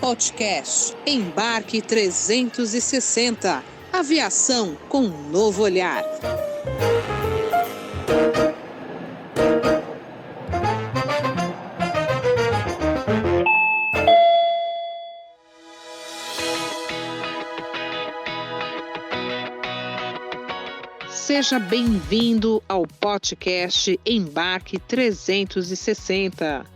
Podcast Embarque 360. Aviação com um novo olhar. Seja bem-vindo ao podcast Embarque 360.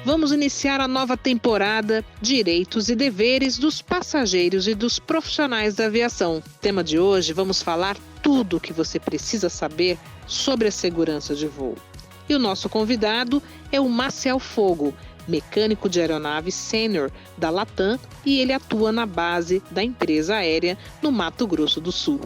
Vamos iniciar a nova temporada Direitos e Deveres dos Passageiros e dos Profissionais da Aviação. Tema de hoje, vamos falar tudo o que você precisa saber sobre a segurança de voo. E o nosso convidado é o Maciel Fogo, mecânico de aeronave sênior da Latam, e ele atua na base da empresa aérea no Mato Grosso do Sul.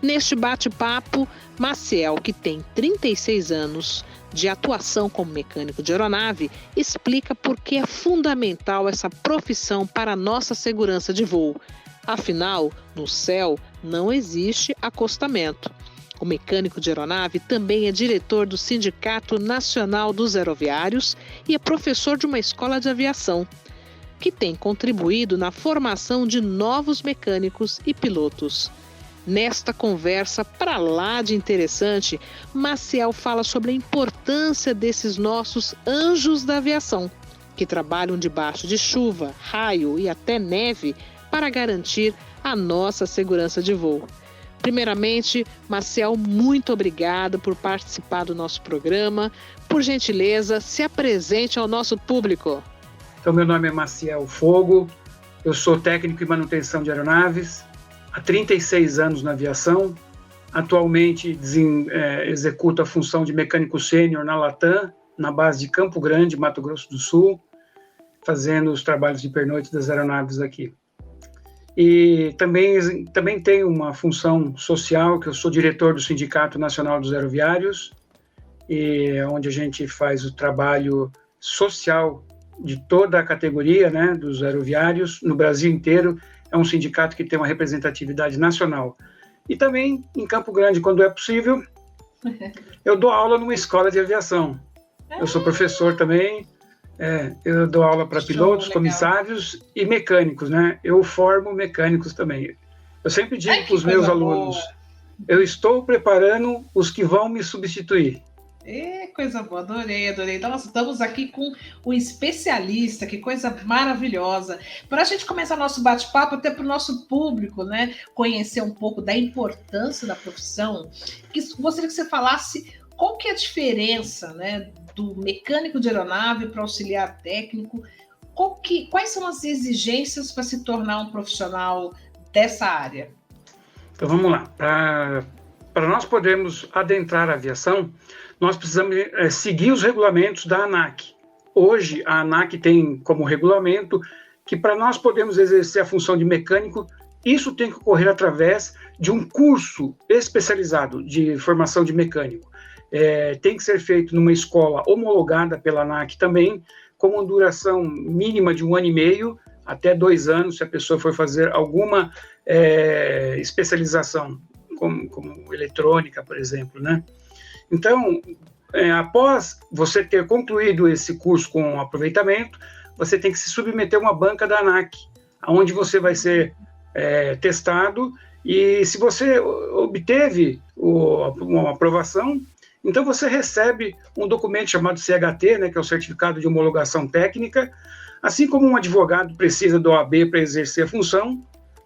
Neste bate-papo, Maciel, que tem 36 anos de atuação como mecânico de aeronave, explica por que é fundamental essa profissão para a nossa segurança de voo. Afinal, no céu não existe acostamento. O mecânico de aeronave também é diretor do Sindicato Nacional dos Aeroviários e é professor de uma escola de aviação, que tem contribuído na formação de novos mecânicos e pilotos. Nesta conversa para lá de interessante, Maciel fala sobre a importância desses nossos anjos da aviação, que trabalham debaixo de chuva, raio e até neve para garantir a nossa segurança de voo. Primeiramente, Maciel, muito obrigada por participar do nosso programa. Por gentileza, se apresente ao nosso público. Então, meu nome é Maciel Fogo, eu sou técnico em manutenção de aeronaves, há 36 anos na aviação. Atualmente executo a função de mecânico sênior na Latam, na base de Campo Grande, Mato Grosso do Sul, fazendo os trabalhos de pernoite das aeronaves aqui. E também tenho uma função social, que eu sou diretor do Sindicato Nacional dos Aeroviários, onde a gente faz o trabalho social de toda a categoria, né, dos aeroviários no Brasil inteiro. É um sindicato que tem uma representatividade nacional. E também, em Campo Grande, quando é possível, eu dou aula numa escola de aviação. Eu sou professor também, eu dou aula para pilotos, legal, comissários e mecânicos, né? Eu formo mecânicos também. Eu sempre digo para os meus alunos, eu estou preparando os que vão me substituir. Coisa boa, adorei. Nossa, estamos aqui com um especialista, que coisa maravilhosa. Para a gente começar nosso bate-papo, até para o nosso público, né, conhecer um pouco da importância da profissão, gostaria que você falasse qual que é a diferença, né, do mecânico de aeronave para auxiliar técnico, quais são as exigências para se tornar um profissional dessa área? Então vamos lá, para nós podermos adentrar a aviação, nós precisamos seguir os regulamentos da ANAC. Hoje, a ANAC tem como regulamento que para nós podermos exercer a função de mecânico, isso tem que ocorrer através de um curso especializado de formação de mecânico. Tem que ser feito numa escola homologada pela ANAC também, com uma duração mínima de 1 ano e meio, até 2 anos, se a pessoa for fazer alguma especialização, como eletrônica, por exemplo, né? Então, após você ter concluído esse curso com aproveitamento, você tem que se submeter a uma banca da ANAC, onde você vai ser testado, e se você obteve uma aprovação, então você recebe um documento chamado CHT, né, que é o Certificado de Homologação Técnica, assim como um advogado precisa do OAB para exercer a função,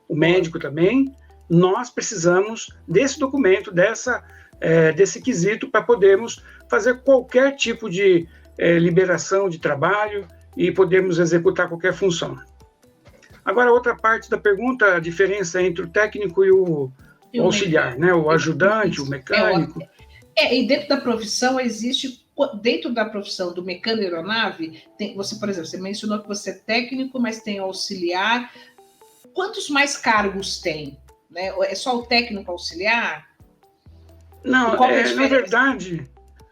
o médico também, nós precisamos desse documento, desse quesito, para podermos fazer qualquer tipo de liberação de trabalho e podermos executar qualquer função. Agora, outra parte da pergunta, a diferença entre o técnico e o auxiliar, né? O ajudante, o mecânico. E dentro da profissão dentro da profissão do mecânico de aeronave, você, por exemplo, você mencionou que você é técnico, mas tem auxiliar. Quantos mais cargos tem? Né? É só o técnico auxiliar? Não,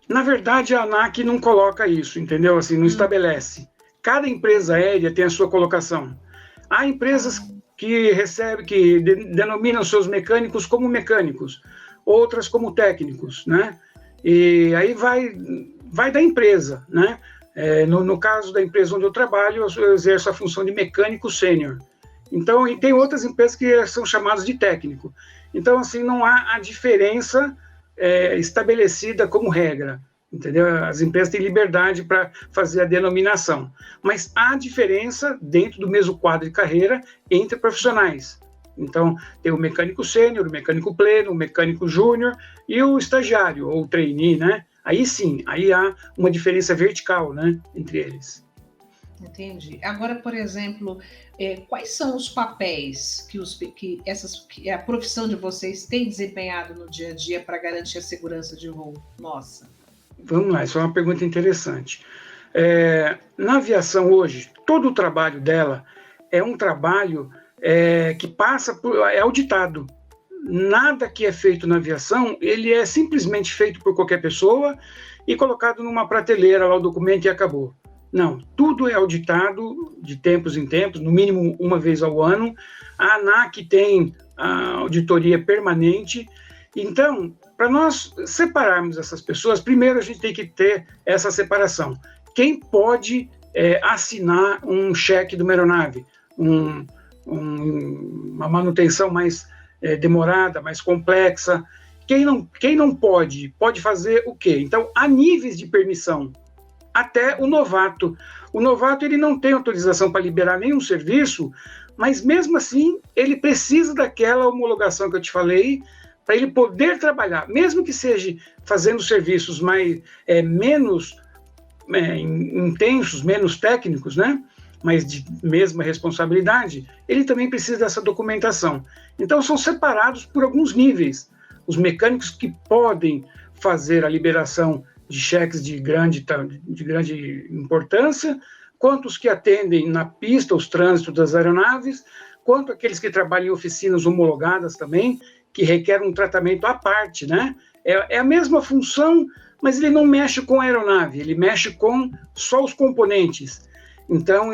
na verdade a ANAC não coloca isso, entendeu? Assim, não estabelece. Cada empresa aérea tem a sua colocação. Há empresas que denominam seus mecânicos como mecânicos, outras como técnicos, né? E aí vai da empresa, né? No caso da empresa onde eu trabalho, eu exerço a função de mecânico sênior. Então, e tem outras empresas que são chamadas de técnico. Então, assim, não há a diferença estabelecida como regra, entendeu? As empresas têm liberdade para fazer a denominação, mas há diferença dentro do mesmo quadro de carreira entre profissionais. Então, tem o mecânico sênior, o mecânico pleno, o mecânico júnior e o estagiário, ou o trainee, né? Aí sim, aí há uma diferença vertical, né, entre eles. Entendi. Agora, por exemplo, quais são os papéis que a profissão de vocês tem desempenhado no dia a dia para garantir a segurança de voo? Nossa. Vamos lá, isso é uma pergunta interessante. Na aviação hoje, todo o trabalho dela é um trabalho que passa é auditado. Nada que é feito na aviação, ele é simplesmente feito por qualquer pessoa e colocado numa prateleira lá o documento e acabou. Não, tudo é auditado de tempos em tempos, no mínimo uma vez ao ano. A ANAC tem a auditoria permanente. Então, para nós separarmos essas pessoas, primeiro a gente tem que ter essa separação. Quem pode assinar um cheque de uma aeronave, uma manutenção mais demorada, mais complexa? Quem não pode fazer o quê? Então, há níveis de permissão. Até o novato. O novato ele não tem autorização para liberar nenhum serviço, mas mesmo assim ele precisa daquela homologação que eu te falei para ele poder trabalhar, mesmo que seja fazendo serviços menos intensos, menos técnicos, né? Mas de mesma responsabilidade, ele também precisa dessa documentação. Então são separados por alguns níveis. Os mecânicos que podem fazer a liberação de cheques de grande importância, quanto os que atendem na pista os trânsitos das aeronaves, quanto aqueles que trabalham em oficinas homologadas também, que requerem um tratamento à parte, né? É a mesma função, mas ele não mexe com a aeronave, ele mexe com só os componentes. Então,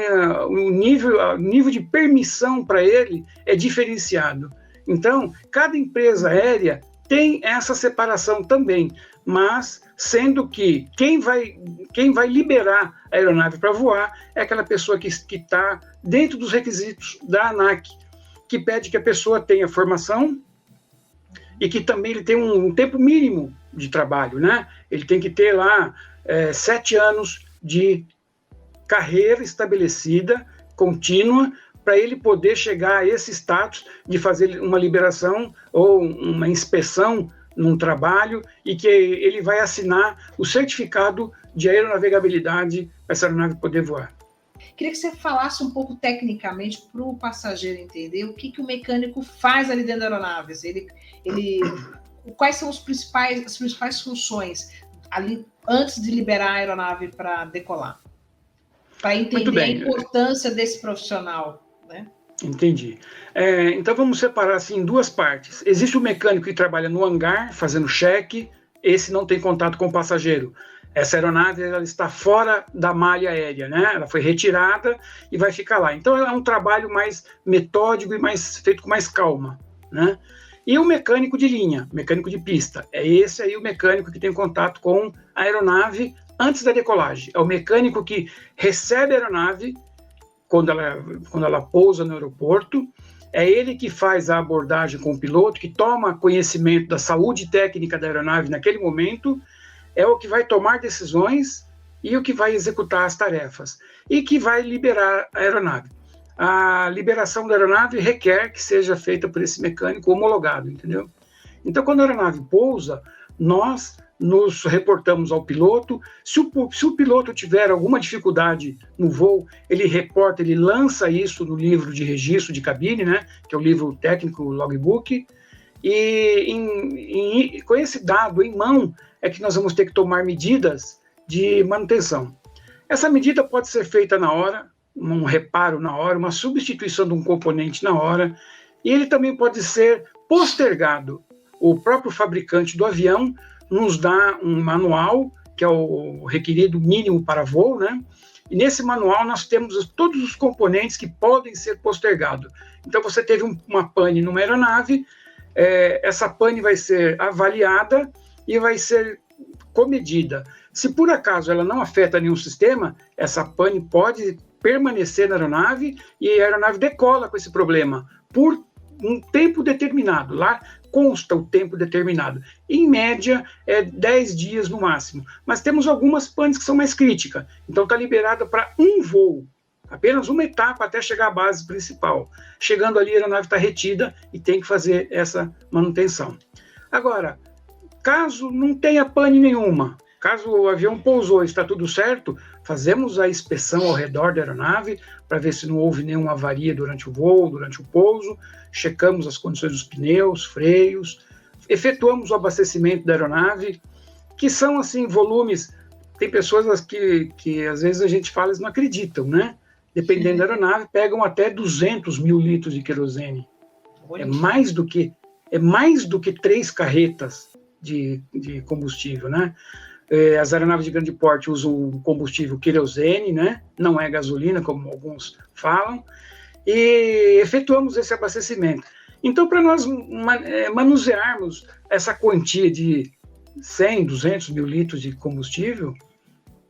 o nível de permissão para ele é diferenciado. Então, cada empresa aérea tem essa separação também, mas sendo que quem vai liberar a aeronave para voar é aquela pessoa que está dentro dos requisitos da ANAC, que pede que a pessoa tenha formação e que também ele tenha um tempo mínimo de trabalho, né? Ele tem que ter lá 7 anos de carreira estabelecida, contínua, para ele poder chegar a esse status de fazer uma liberação ou uma inspeção num trabalho e que ele vai assinar o certificado de aeronavegabilidade para essa aeronave poder voar. Queria que você falasse um pouco tecnicamente para o passageiro entender o que o mecânico faz ali dentro da aeronave. Quais são as principais funções ali antes de liberar a aeronave para decolar? Para entender a importância desse profissional, né? Entendi. Então vamos separar assim em duas partes. Existe o mecânico que trabalha no hangar, fazendo cheque, esse não tem contato com o passageiro. Essa aeronave ela está fora da malha aérea, né? Ela foi retirada e vai ficar lá. Então é um trabalho mais metódico e feito com mais calma, né? E o mecânico de linha, mecânico de pista, é esse aí o mecânico que tem contato com a aeronave antes da decolagem. É o mecânico que recebe a aeronave quando ela pousa no aeroporto, é ele que faz a abordagem com o piloto, que toma conhecimento da saúde técnica da aeronave naquele momento, é o que vai tomar decisões e o que vai executar as tarefas, e que vai liberar a aeronave. A liberação da aeronave requer que seja feita por esse mecânico homologado, entendeu? Então, quando a aeronave pousa, nós nos reportamos ao piloto. Se o piloto tiver alguma dificuldade no voo, ele reporta, ele lança isso no livro de registro de cabine, né, que é o livro técnico logbook, e com esse dado em mão é que nós vamos ter que tomar medidas de manutenção. Essa medida pode ser feita na hora, um reparo na hora, uma substituição de um componente na hora, e ele também pode ser postergado. O próprio fabricante do avião nos dá um manual, que é o requerido mínimo para voo, né? E nesse manual nós temos todos os componentes que podem ser postergados. Então você teve uma pane numa aeronave, essa pane vai ser avaliada e vai ser comedida. Se por acaso ela não afeta nenhum sistema, essa pane pode permanecer na aeronave e a aeronave decola com esse problema por um tempo determinado. Lá consta o tempo determinado. Em média, é 10 dias no máximo. Mas temos algumas panes que são mais críticas. Então está liberada para um voo. Apenas uma etapa até chegar à base principal. Chegando ali, a aeronave está retida e tem que fazer essa manutenção. Agora, caso não tenha pane nenhuma, caso o avião pousou e está tudo certo, fazemos a inspeção ao redor da aeronave para ver se não houve nenhuma avaria durante o voo, durante o pouso, checamos as condições dos pneus, freios, efetuamos o abastecimento da aeronave, que são, assim, volumes. Tem pessoas que às vezes a gente fala, eles não acreditam, né? Dependendo da aeronave, pegam até 200 mil litros de querosene. É mais do que 3 carretas de combustível, né? As aeronaves de grande porte usam combustível querosene, né? Não é gasolina, como alguns falam, e efetuamos esse abastecimento. Então, para nós manusearmos essa quantia de 100, 200 mil litros de combustível,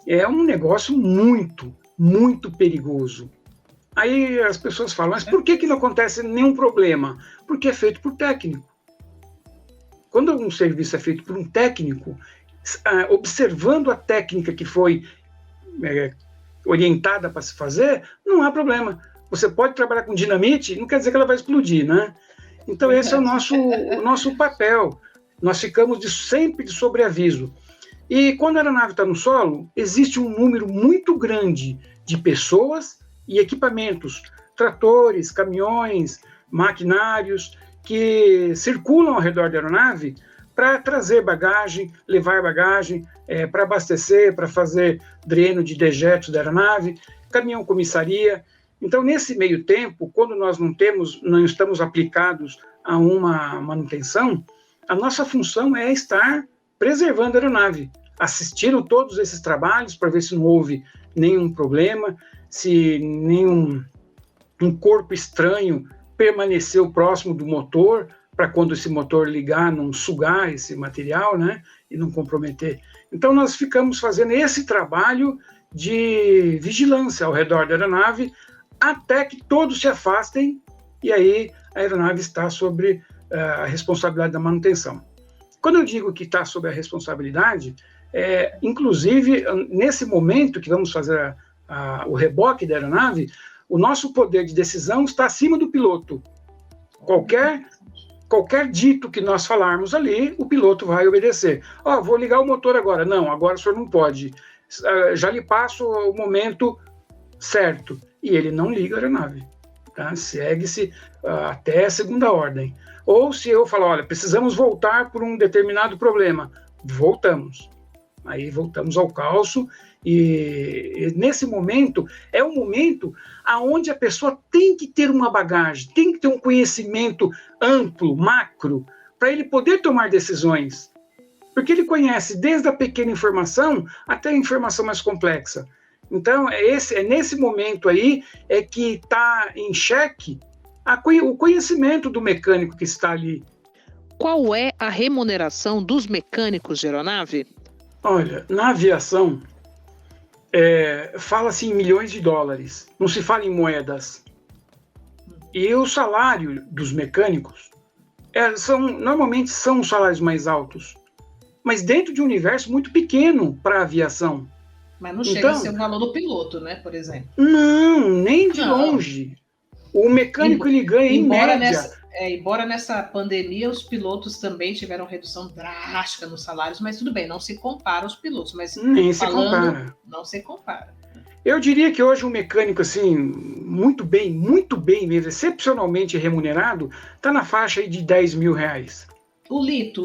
é um negócio muito, muito perigoso. Aí as pessoas falam, mas por que não acontece nenhum problema? Porque é feito por técnico. Quando um serviço é feito por um técnico, observando a técnica que foi orientada para se fazer, não há problema. Você pode trabalhar com dinamite, não quer dizer que ela vai explodir, né? Então esse é o nosso papel. Nós ficamos sempre de sobreaviso. E quando a aeronave está no solo, existe um número muito grande de pessoas e equipamentos, tratores, caminhões, maquinários, que circulam ao redor da aeronave para trazer bagagem, levar bagagem, para abastecer, para fazer dreno de dejetos da aeronave, caminhão comissaria. Então, nesse meio tempo, quando nós não estamos aplicados a uma manutenção, a nossa função é estar preservando a aeronave, assistindo todos esses trabalhos para ver se não houve nenhum problema, se nenhum corpo estranho permaneceu próximo do motor, para quando esse motor ligar, não sugar esse material, né, e não comprometer. Então, nós ficamos fazendo esse trabalho de vigilância ao redor da aeronave, até que todos se afastem, e aí a aeronave está sobre a responsabilidade da manutenção. Quando eu digo que está sob a responsabilidade, inclusive, nesse momento que vamos fazer o reboque da aeronave, o nosso poder de decisão está acima do piloto. Qualquer dito que nós falarmos ali, o piloto vai obedecer. Vou ligar o motor agora. Não, agora o senhor não pode. Já lhe passo o momento certo. E ele não liga a aeronave. Tá? Segue-se até a segunda ordem. Ou se eu falar, olha, precisamos voltar por um determinado problema, voltamos. Aí voltamos ao calço e nesse momento, é um momento onde a pessoa tem que ter uma bagagem, tem que ter um conhecimento amplo, macro, para ele poder tomar decisões. Porque ele conhece desde a pequena informação até a informação mais complexa. Então, é nesse momento aí que está em xeque o conhecimento do mecânico que está ali. Qual é a remuneração dos mecânicos de aeronave? Olha, na aviação, fala-se em milhões de dólares, não se fala em moedas. E o salário dos mecânicos normalmente são os salários mais altos, mas dentro de um universo muito pequeno para a aviação. Mas não chega a ser o valor do piloto, né, por exemplo? Não, nem de longe. O mecânico ele ganha em média. Embora nessa pandemia os pilotos também tiveram redução drástica nos salários, mas tudo bem, não se compara os pilotos. Mas nem se compara. Não se compara. Eu diria que hoje um mecânico, assim, muito bem mesmo, excepcionalmente remunerado, está na faixa aí de R$10 mil. O Lito,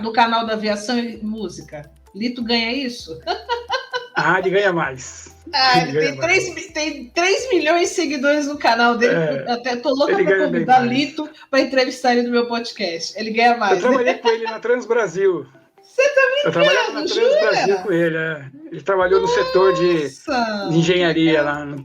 do canal da Aviação e Música, Lito ganha isso? Ele ganha mais. Ele tem 3 milhões de seguidores no canal dele. Até tô louca para convidar Lito para entrevistar ele no meu podcast. Ele ganha mais. Eu trabalhei com ele na Transbrasil. Você tá brincando? Eu trabalhava na Transbrasil com ele. Ele trabalhou no setor de engenharia lá.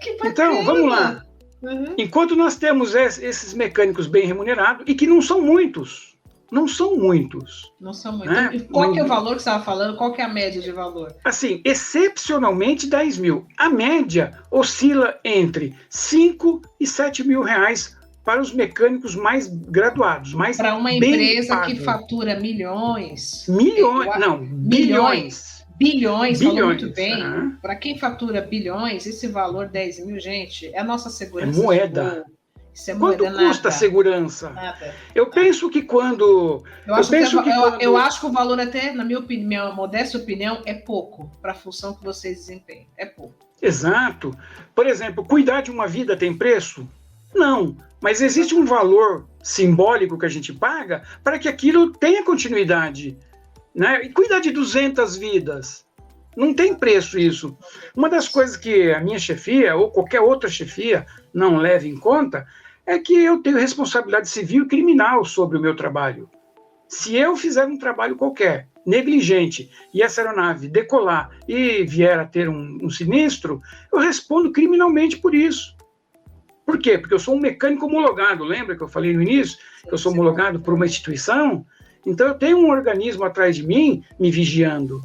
Que bacana. Então, vamos lá. Uhum. Enquanto nós temos esses mecânicos bem remunerados, e que não são muitos, não são muitos. Não são muitos. Né? E qual que é o valor que você estava falando? Qual que é a média de valor? Assim, excepcionalmente 10 mil. A média oscila entre 5 e 7 mil reais para os mecânicos mais graduados. Para uma empresa que fatura milhões. Bilhões. Bilhões, falou muito bem. Para quem fatura bilhões, esse valor 10 mil, gente, é a nossa segurança. É moeda. Isso é moeda. Quanto custa a segurança? Nada. Eu penso que quando... Eu acho que o valor até, na minha modesta opinião, é pouco para a função que vocês desempenham. É pouco. Exato. Por exemplo, cuidar de uma vida tem preço? Não. Mas existe um valor simbólico que a gente paga para que aquilo tenha continuidade. Né? E cuidar de 200 vidas. Não tem preço isso. Uma das coisas que a minha chefia, ou qualquer outra chefia, não leva em conta, é que eu tenho responsabilidade civil e criminal sobre o meu trabalho. Se eu fizer um trabalho qualquer, negligente, e essa aeronave decolar e vier a ter um sinistro, eu respondo criminalmente por isso. Por quê? Porque eu sou um mecânico homologado. Lembra que eu falei no início? Que eu sou homologado por uma instituição? Então eu tenho um organismo atrás de mim me vigiando.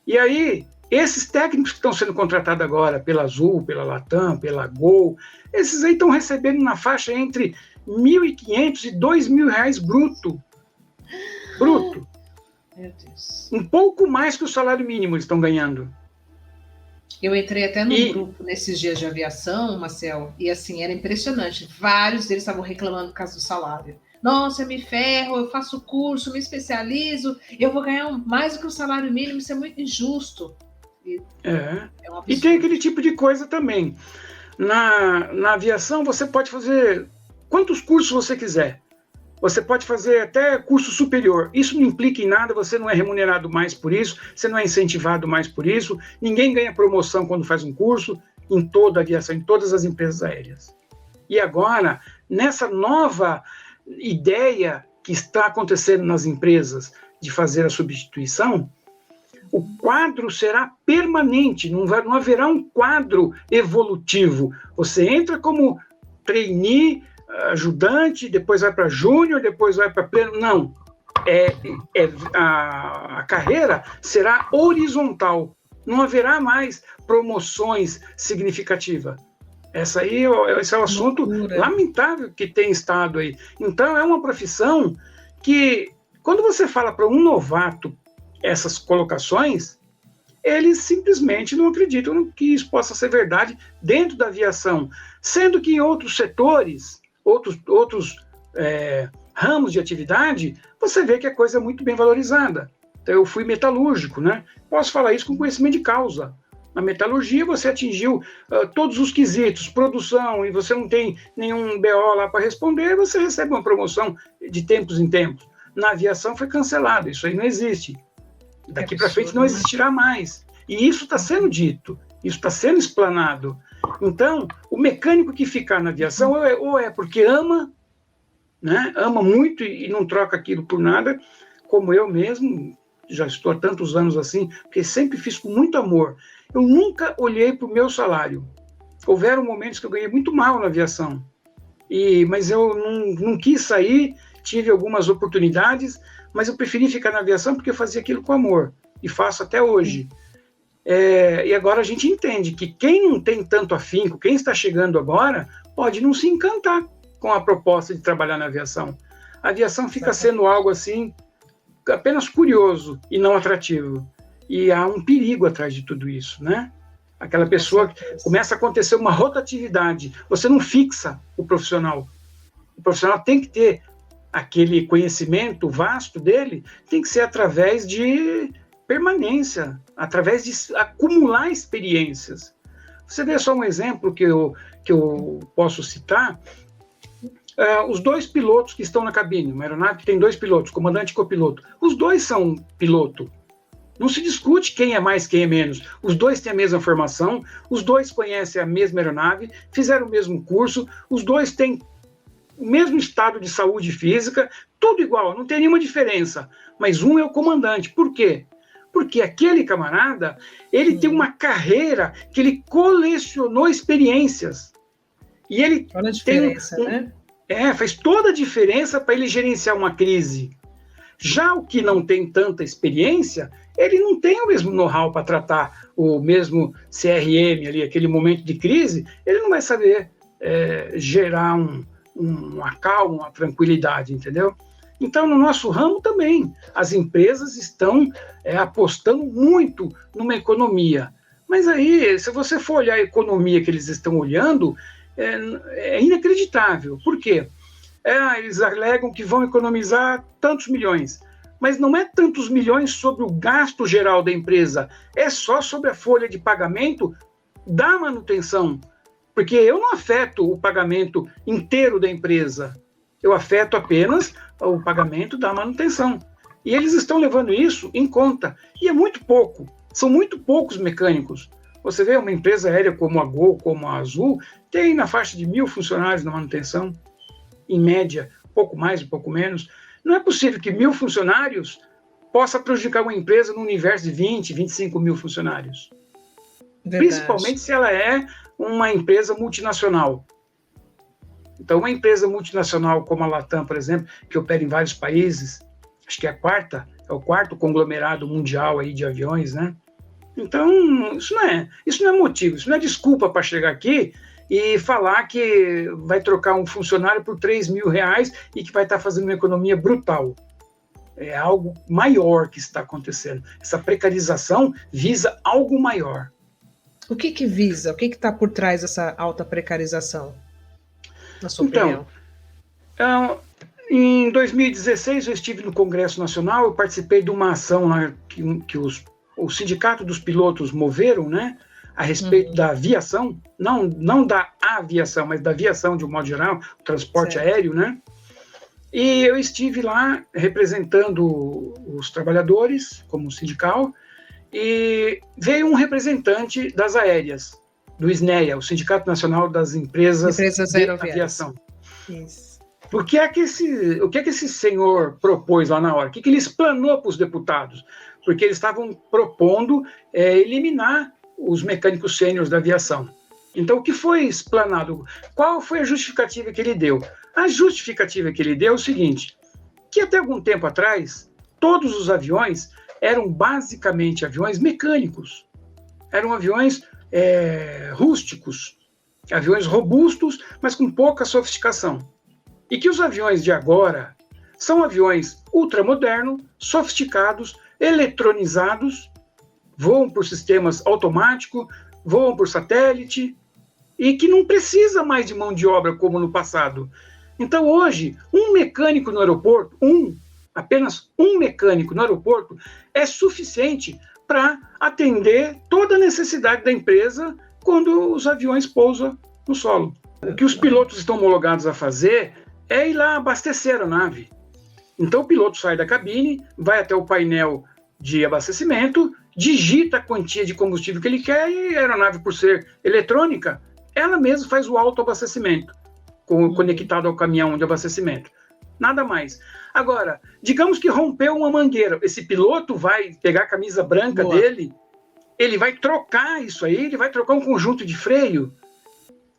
E aí, esses técnicos que estão sendo contratados agora pela Azul, pela Latam, pela Gol, esses aí estão recebendo na faixa entre R$ 1.500 e R$ 2.000 bruto. Bruto. Meu Deus. Um pouco mais que o salário mínimo eles estão ganhando. Eu entrei até no grupo nesses dias de aviação, Marcel, e assim, era impressionante. Vários deles estavam reclamando por causa do salário. Nossa, eu me ferro, eu faço curso, me especializo, eu vou ganhar mais do que o salário mínimo, isso é muito injusto. E tem aquele tipo de coisa também. Na aviação, você pode fazer quantos cursos você quiser. Você pode fazer até curso superior. Isso não implica em nada, você não é remunerado mais por isso, você não é incentivado mais por isso, ninguém ganha promoção quando faz um curso em toda a aviação, em todas as empresas aéreas. E agora, nessa nova ideia que está acontecendo nas empresas de fazer a substituição, o quadro será permanente, não haverá um quadro evolutivo. Você entra como trainee, ajudante, depois vai para júnior, depois vai para pleno. Não. A carreira será horizontal. Não haverá mais promoções significativas. Esse é um assunto lamentável que tem estado aí. Então, é uma profissão que, quando você fala para um novato essas colocações, eles simplesmente não acreditam que isso possa ser verdade dentro da aviação, sendo que em outros setores, outros ramos de atividade, você vê que a coisa é muito bem valorizada. Então, eu fui metalúrgico, né? Posso falar isso com conhecimento de causa. Na metalurgia, você atingiu todos os quesitos, produção, e você não tem nenhum BO lá para responder, você recebe uma promoção de tempos em tempos. Na aviação foi cancelado, isso aí não existe. Daqui para frente não existirá mais. E isso está sendo dito, isso está sendo explanado. Então, o mecânico que ficar na aviação, ou é porque ama, né? Ama muito e não troca aquilo por nada, como eu mesmo, já estou há tantos anos assim, porque sempre fiz com muito amor. Eu nunca olhei para o meu salário. Houveram momentos que eu ganhei muito mal na aviação, mas eu não quis sair, tive algumas oportunidades, mas eu preferi ficar na aviação porque eu fazia aquilo com amor, e faço até hoje. E agora a gente entende que quem não tem tanto afinco, quem está chegando agora, pode não se encantar com a proposta de trabalhar na aviação. A aviação fica sendo algo assim, apenas curioso e não atrativo. E há um perigo atrás de tudo isso, né? Aquela pessoa, começa a acontecer uma rotatividade, você não fixa o profissional. O profissional tem que ter aquele conhecimento vasto dele, tem que ser através de permanência, através de acumular experiências. Você vê só um exemplo que eu posso citar, os dois pilotos que estão na cabine, uma aeronave que tem dois pilotos, comandante e copiloto, os dois são piloto. Não se discute quem é mais, quem é menos. Os dois têm a mesma formação, os dois conhecem a mesma aeronave, fizeram o mesmo curso, os dois têm o mesmo estado de saúde física, tudo igual, não tem nenhuma diferença. Mas um é o comandante. Por quê? Porque aquele camarada, ele tem uma carreira que ele colecionou experiências. E ele olha a diferença, né? Faz toda a diferença para ele gerenciar uma crise. Já o que não tem tanta experiência, ele não tem o mesmo know-how para tratar o mesmo CRM ali, aquele momento de crise, ele não vai saber gerar uma calma, uma tranquilidade, entendeu? Então, no nosso ramo também, as empresas estão apostando muito numa economia. Mas aí, se você for olhar a economia que eles estão olhando, é inacreditável. Por quê? Eles alegam que vão economizar tantos milhões, mas não é tantos milhões sobre o gasto geral da empresa, é só sobre a folha de pagamento da manutenção, porque eu não afeto o pagamento inteiro da empresa, eu afeto apenas o pagamento da manutenção. E eles estão levando isso em conta, e é muito pouco, são muito poucos mecânicos. Você vê uma empresa aérea como a Gol, como a Azul, tem na faixa de 1.000 funcionários na manutenção, em média, pouco mais, um pouco menos. Não é possível que 1.000 funcionários possa prejudicar uma empresa no universo de 20, 25 mil funcionários. Verdade. Principalmente se ela é uma empresa multinacional. Então, uma empresa multinacional como a Latam, por exemplo, que opera em vários países, acho que é o quarto conglomerado mundial aí de aviões, né? Então, isso não é motivo, isso não é desculpa para chegar aqui e falar que vai trocar um funcionário por R$3.000 e que vai estar fazendo uma economia brutal. É algo maior que está acontecendo. Essa precarização visa algo maior. O que visa? O que está por trás dessa alta precarização, na sua opinião? Então, em 2016, eu estive no Congresso Nacional, eu participei de uma ação lá que o Sindicato dos Pilotos moveram, né? A respeito da aviação, não da aviação, mas da aviação de um modo geral, o transporte aéreo, né? E eu estive lá representando os trabalhadores, como sindical, e veio um representante das aéreas, do SNEA, o Sindicato Nacional das Empresas de Aviação. Isso. O que é que esse senhor propôs lá na hora? O que ele explanou para os deputados? Porque eles estavam propondo eliminar os mecânicos sêniores da aviação. Então, o que foi explanado? Qual foi a justificativa que ele deu? A justificativa que ele deu é o seguinte, que até algum tempo atrás, todos os aviões eram basicamente aviões mecânicos. Eram aviões rústicos, aviões robustos, mas com pouca sofisticação. E que os aviões de agora são aviões ultramodernos, sofisticados, eletronizados, voam por sistemas automáticos, voam por satélite, e que não precisa mais de mão de obra como no passado. Então, hoje, um mecânico no aeroporto, apenas um mecânico no aeroporto, é suficiente para atender toda a necessidade da empresa quando os aviões pousam no solo. O que os pilotos estão homologados a fazer é ir lá abastecer a aeronave. Então, o piloto sai da cabine, vai até o painel de abastecimento, digita a quantia de combustível que ele quer e a aeronave, por ser eletrônica, ela mesma faz o autoabastecimento, conectado ao caminhão de abastecimento. Nada mais. Agora, digamos que rompeu uma mangueira, esse piloto vai pegar a camisa branca dele, ele vai trocar isso aí, ele vai trocar um conjunto de freio.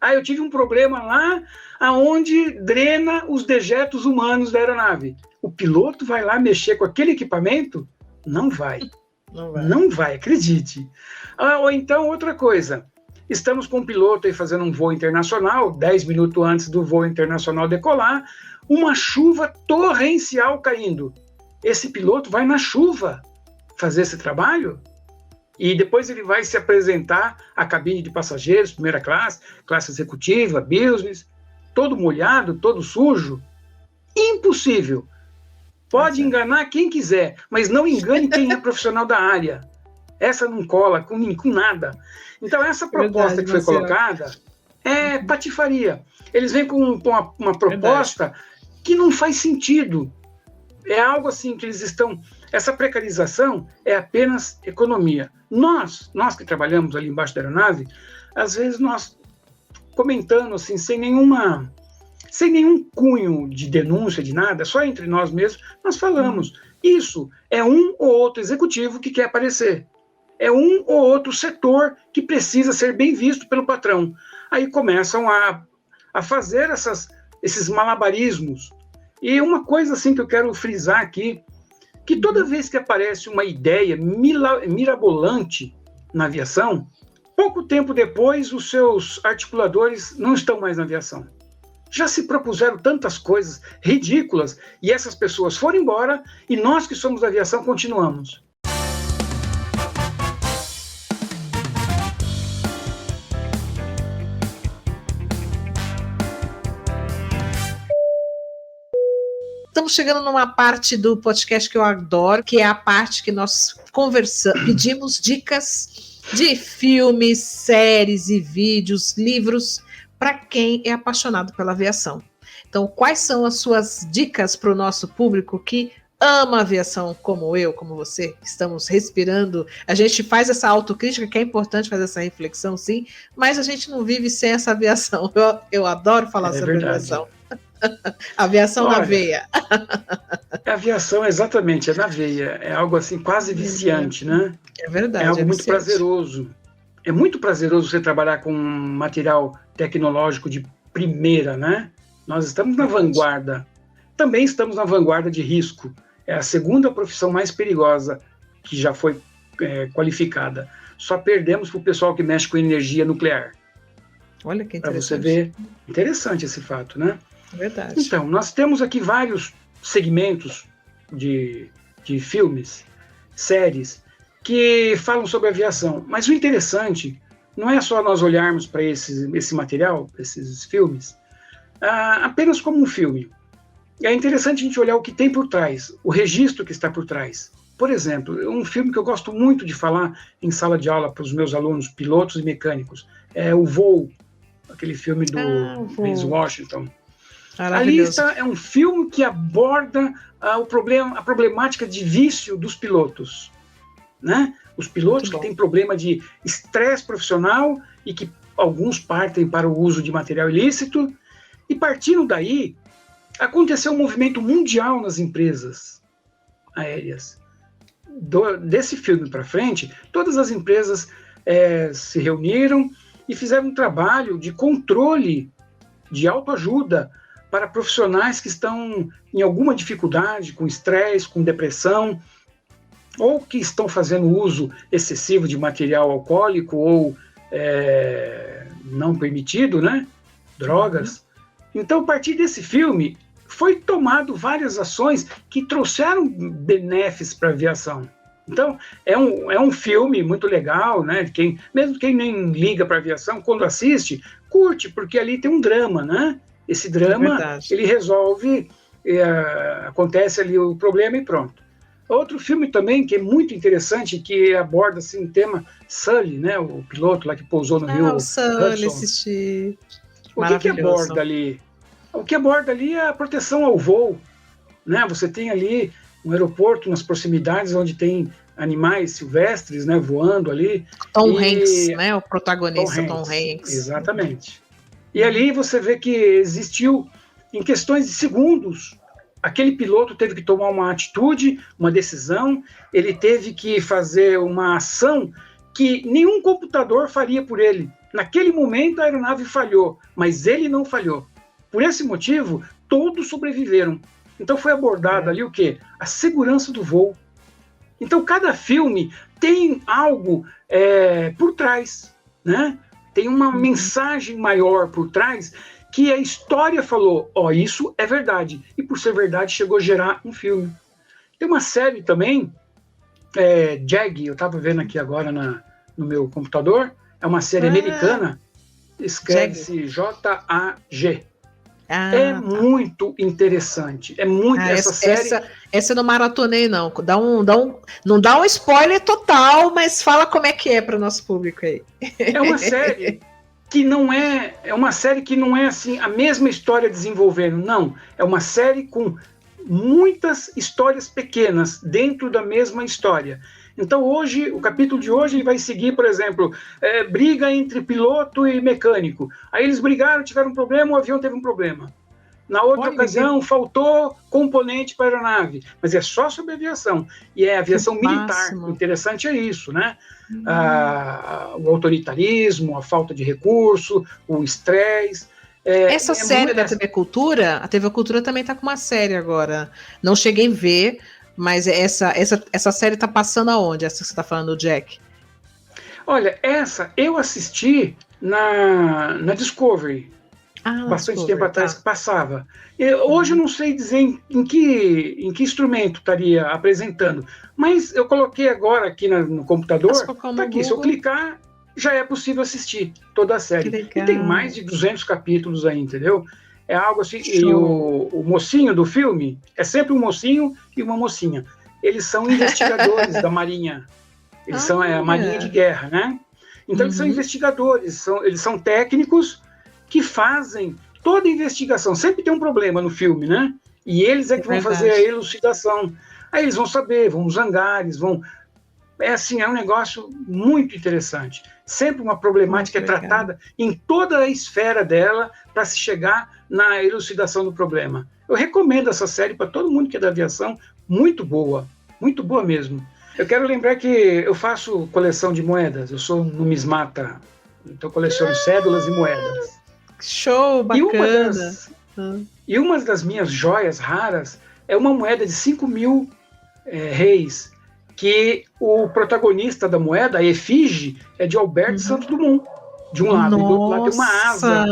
Eu tive um problema lá aonde drena os dejetos humanos da aeronave. O piloto vai lá mexer com aquele equipamento? Não vai. Não vai, acredite. Ou então, outra coisa. Estamos com um piloto aí fazendo um voo internacional, 10 minutos antes do voo internacional decolar, uma chuva torrencial caindo. Esse piloto vai na chuva fazer esse trabalho? E depois ele vai se apresentar à cabine de passageiros, primeira classe, classe executiva, business, todo molhado, todo sujo? Impossível. Pode enganar quem quiser, mas não engane quem é profissional da área. Essa não cola com nada. Então, essa proposta que foi colocada é patifaria. Eles vêm com uma proposta que não faz sentido. É algo assim que eles estão... Essa precarização é apenas economia. Nós que trabalhamos ali embaixo da aeronave, às vezes nós comentando assim, sem nenhum cunho de denúncia, de nada, só entre nós mesmos, nós falamos. Isso é um ou outro executivo que quer aparecer. É um ou outro setor que precisa ser bem visto pelo patrão. Aí começam a fazer esses malabarismos. E uma coisa assim que eu quero frisar aqui, que toda vez que aparece uma ideia mirabolante na aviação, pouco tempo depois os seus articuladores não estão mais na aviação. Já se propuseram tantas coisas ridículas e essas pessoas foram embora e nós que somos da aviação continuamos. Estamos chegando numa parte do podcast que eu adoro, que é a parte que nós conversamos, pedimos dicas de filmes, séries e vídeos, livros, para quem é apaixonado pela aviação. Então, quais são as suas dicas para o nosso público que ama a aviação, como eu, como você, estamos respirando? A gente faz essa autocrítica, que é importante fazer essa reflexão, sim, mas a gente não vive sem essa aviação. Eu adoro falar sobre aviação. Aviação na veia. A aviação, exatamente, é na veia. É algo assim quase viciante, né? É verdade. É algo muito prazeroso. É muito prazeroso você trabalhar com material tecnológico de primeira, né? Nós estamos na vanguarda. Também estamos na vanguarda de risco. É a segunda profissão mais perigosa que já foi qualificada. Só perdemos para o pessoal que mexe com energia nuclear. Olha que interessante. Para você ver, interessante esse fato, né? Verdade. Então, nós temos aqui vários segmentos de filmes, séries, que falam sobre aviação. Mas o interessante não é só nós olharmos para esse material, esses filmes, apenas como um filme. É interessante a gente olhar o que tem por trás, o registro que está por trás. Por exemplo, um filme que eu gosto muito de falar em sala de aula para os meus alunos, pilotos e mecânicos, é O Voo, aquele filme do Denzel Washington. Ali é um filme que aborda a problemática de vício dos pilotos, né? Os pilotos que têm problema de estresse profissional e que alguns partem para o uso de material ilícito, e partindo daí, aconteceu um movimento mundial nas empresas aéreas. Desse filme para frente, todas as empresas se reuniram e fizeram um trabalho de controle, de autoajuda, para profissionais que estão em alguma dificuldade, com estresse, com depressão, ou que estão fazendo uso excessivo de material alcoólico ou não permitido, né? Drogas. Então, a partir desse filme, foi tomado várias ações que trouxeram benéficos para a aviação. Então, é um filme muito legal, né? Mesmo quem nem liga para a aviação, quando assiste, curte, porque ali tem um drama, né? Esse drama, ele resolve, acontece ali o problema e pronto. Outro filme também que é muito interessante, que aborda assim, o tema Sully, né, o piloto lá que pousou no Rio Sully, assisti. O que aborda ali? O que aborda ali é a proteção ao voo, né? Você tem ali um aeroporto nas proximidades onde tem animais silvestres, né, voando ali. Tom Hanks, né, o protagonista Tom Hanks. Exatamente. E ali você vê que existiu, em questões de segundos, aquele piloto teve que tomar uma atitude, uma decisão, ele teve que fazer uma ação que nenhum computador faria por ele. Naquele momento a aeronave falhou, mas ele não falhou. Por esse motivo, todos sobreviveram. Então foi abordado ali o quê? A segurança do voo. Então cada filme tem algo por trás, né? Tem uma mensagem maior por trás que a história falou, isso é verdade. E por ser verdade, chegou a gerar um filme. Tem uma série também, JAG, eu estava vendo aqui agora no meu computador, é uma série americana, escreve-se JAG. É muito interessante. É muito essa série. Essa eu não maratonei, não. Não dá um spoiler total, mas fala como é que é para o nosso público aí. É uma série que não é uma série que não é assim a mesma história desenvolvendo, não. É uma série com muitas histórias pequenas dentro da mesma história. Então hoje, o capítulo de hoje ele vai seguir, por exemplo, briga entre piloto e mecânico. Aí eles brigaram, tiveram um problema, o avião teve um problema. Na outra ocasião, faltou componente para a aeronave, mas é só sobre aviação. E é aviação militar. O interessante é isso, né? O autoritarismo, a falta de recurso, o estresse. Essa série da TV Cultura, a TV Cultura também está com uma série agora. Não cheguei a ver, Mas essa série tá passando aonde? Essa que você tá falando, Jack? Olha, essa eu assisti na Discovery. Bastante tempo atrás que passava. Hoje eu não sei dizer em que instrumento estaria apresentando, mas eu coloquei agora aqui no computador, tá aqui, se eu clicar, já é possível assistir toda a série. E tem mais de 200 capítulos aí, entendeu? É algo assim, e o mocinho do filme, é sempre um mocinho e uma mocinha. Eles são investigadores da Marinha. Eles são a Marinha de Guerra, né? Então eles são investigadores, eles são técnicos que fazem toda a investigação. Sempre tem um problema no filme, né? E eles é que vão fazer a elucidação. Aí eles vão saber, vão nos hangares, vão... É assim, é um negócio muito interessante. Sempre uma problemática é tratada em toda a esfera dela para se chegar na elucidação do problema. Eu recomendo essa série para todo mundo que é da aviação, muito boa mesmo. Eu quero lembrar que eu faço coleção de moedas, eu sou numismata, então coleciono cédulas e moedas. Show, bacana. E uma das minhas joias raras é uma moeda de 5.000 réis, que o protagonista da moeda, a efígie, é de Alberto Santos Dumont, de um lado, e do outro lado tem uma asa.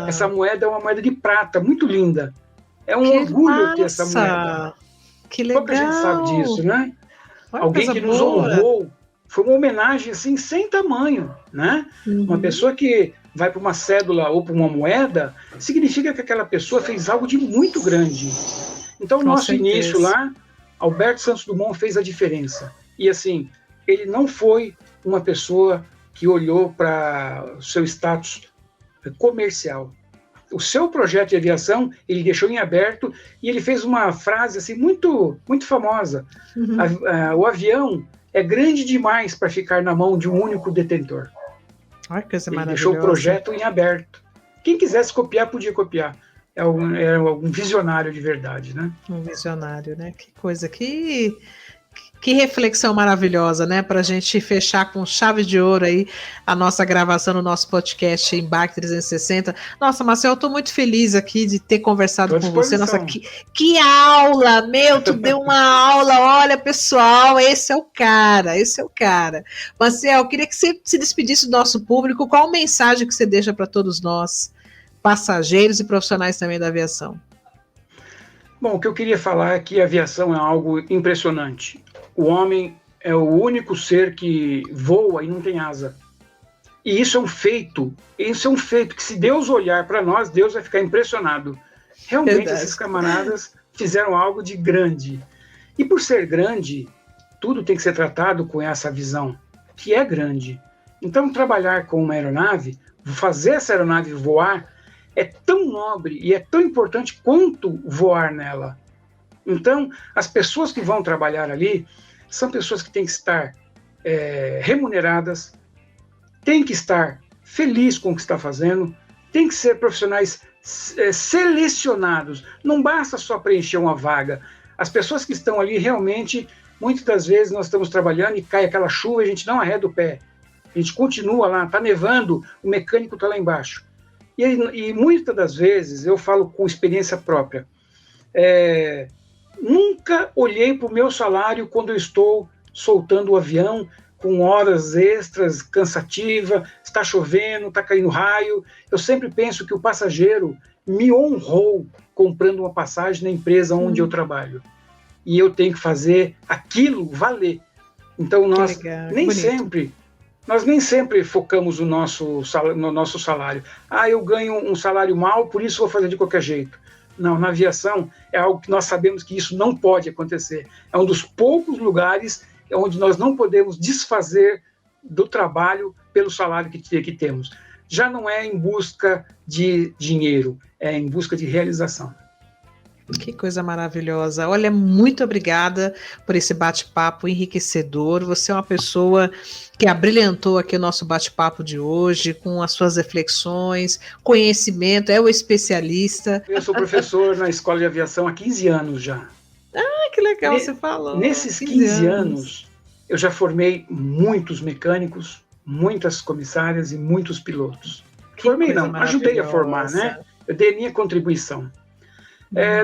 Essa moeda é uma moeda de prata, muito linda. É um orgulho ter essa moeda. Que legal. Pouca gente sabe disso, né? Alguém que nos honrou, foi uma homenagem assim, sem tamanho, né? Uma pessoa que vai para uma cédula ou para uma moeda, significa que aquela pessoa fez algo de muito grande. Então, o nosso início lá, Alberto Santos Dumont fez a diferença. E assim, ele não foi uma pessoa que olhou para o seu status comercial. O seu projeto de aviação, ele deixou em aberto e ele fez uma frase assim, muito, muito famosa. O avião é grande demais para ficar na mão de um único detentor. Ele deixou o projeto em aberto. Quem quisesse copiar, podia copiar. É um visionário de verdade, né? Um visionário, né? Que coisa, que reflexão maravilhosa, né? Para a gente fechar com chave de ouro aí a nossa gravação no nosso podcast Embarque 360. Nossa, Marcel, eu estou muito feliz aqui de ter conversado com você. Nossa, que aula! Meu, tu deu uma aula. Olha, pessoal, esse é o cara. Marcel, eu queria que você se despedisse do nosso público. Qual a mensagem que você deixa para todos nós, passageiros e profissionais também da aviação? Bom, o que eu queria falar é que a aviação é algo impressionante. O homem é o único ser que voa e não tem asa. E isso é um feito que se Deus olhar para nós, Deus vai ficar impressionado. Realmente, esses camaradas fizeram algo de grande. E por ser grande, tudo tem que ser tratado com essa visão, que é grande. Então, trabalhar com uma aeronave, fazer essa aeronave voar, é tão nobre e é tão importante quanto voar nela. Então, as pessoas que vão trabalhar ali são pessoas que têm que estar remuneradas, têm que estar felizes com o que está fazendo, têm que ser profissionais selecionados. Não basta só preencher uma vaga. As pessoas que estão ali realmente, muitas das vezes nós estamos trabalhando e cai aquela chuva e a gente não arreda o pé. A gente continua lá, está nevando, o mecânico está lá embaixo. E muitas das vezes, eu falo com experiência própria, nunca olhei para o meu salário quando eu estou soltando o avião com horas extras, cansativa, está chovendo, está caindo raio. Eu sempre penso que o passageiro me honrou comprando uma passagem na empresa onde eu trabalho. E eu tenho que fazer aquilo valer. Então, nós nem sempre focamos no nosso salário. Eu ganho um salário mal, por isso vou fazer de qualquer jeito. Não, na aviação é algo que nós sabemos que isso não pode acontecer. É um dos poucos lugares onde nós não podemos desfazer do trabalho pelo salário que temos. Já não é em busca de dinheiro, é em busca de realização. Que coisa maravilhosa. Olha, muito obrigada por esse bate-papo enriquecedor. Você é uma pessoa que abrilhantou aqui o nosso bate-papo de hoje, com as suas reflexões, conhecimento, é o especialista. Eu sou professor na Escola de Aviação há 15 anos já. Que legal, você falou. Nesses 15 anos, eu já formei muitos mecânicos, muitas comissárias e muitos pilotos. Formei não, ajudei a formar, né? Eu dei a minha contribuição.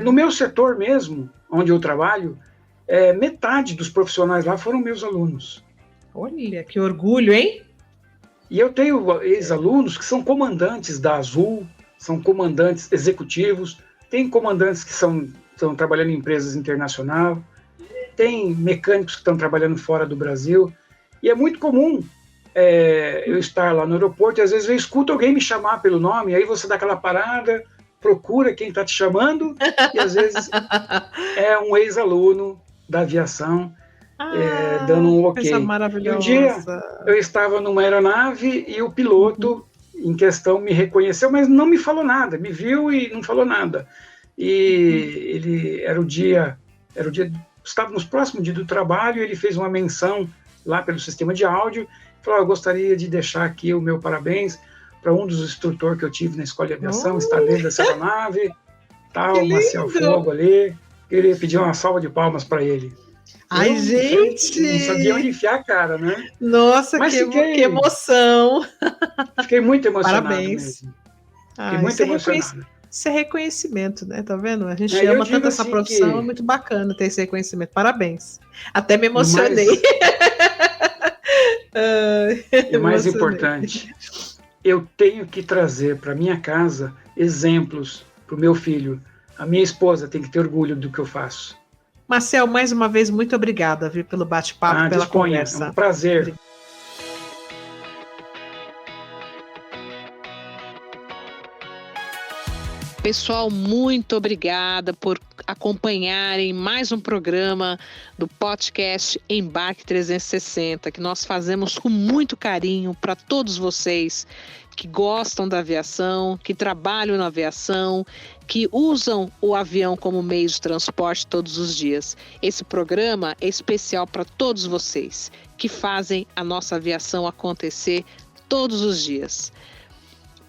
No meu setor mesmo, onde eu trabalho, metade dos profissionais lá foram meus alunos. Olha, que orgulho, hein? E eu tenho ex-alunos que são comandantes da Azul, são comandantes executivos, tem comandantes que estão trabalhando em empresas internacionais, tem mecânicos que estão trabalhando fora do Brasil, e é muito comum eu estar lá no aeroporto e às vezes eu escuto alguém me chamar pelo nome, aí você dá aquela parada, procura quem está te chamando, e às vezes é um ex-aluno da aviação, dando um ok. E um dia eu estava numa aeronave e o piloto em questão me reconheceu, mas não me falou nada, me viu e não falou nada. E era o dia, estávamos próximo dia do trabalho, ele fez uma menção lá pelo sistema de áudio, falou: eu gostaria de deixar aqui o meu parabéns para um dos instrutores que eu tive na escola de aviação, está dentro dessa aeronave, tal, Maciel Fogo ali, queria pedir uma salva de palmas para ele. Ai, gente! Não sabia onde enfiar a cara, né? Nossa, que emoção! Fiquei muito emocionado. Parabéns. Mesmo. Fiquei muito emocionado. Isso é reconhecimento, né? Tá vendo? A gente ama tanto essa profissão, é muito bacana ter esse reconhecimento. Parabéns. Até me emocionei. E mais importante, eu tenho que trazer para minha casa exemplos para o meu filho. A minha esposa tem que ter orgulho do que eu faço. Marcel, mais uma vez, muito obrigada, viu, pelo bate-papo, pela conversa. É um prazer. Pessoal, muito obrigada por acompanharem mais um programa do podcast Embarque 360, que nós fazemos com muito carinho para todos vocês que gostam da aviação, que trabalham na aviação, que usam o avião como meio de transporte todos os dias. Esse programa é especial para todos vocês que fazem a nossa aviação acontecer todos os dias.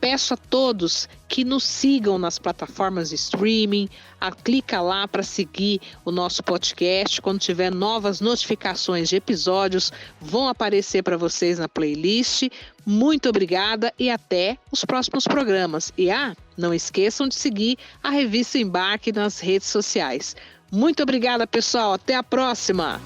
Peço a todos que nos sigam nas plataformas de streaming, clica lá para seguir o nosso podcast. Quando tiver novas notificações de episódios, vão aparecer para vocês na playlist. Muito obrigada e até os próximos programas. E não esqueçam de seguir a revista Embarque nas redes sociais. Muito obrigada, pessoal. Até a próxima!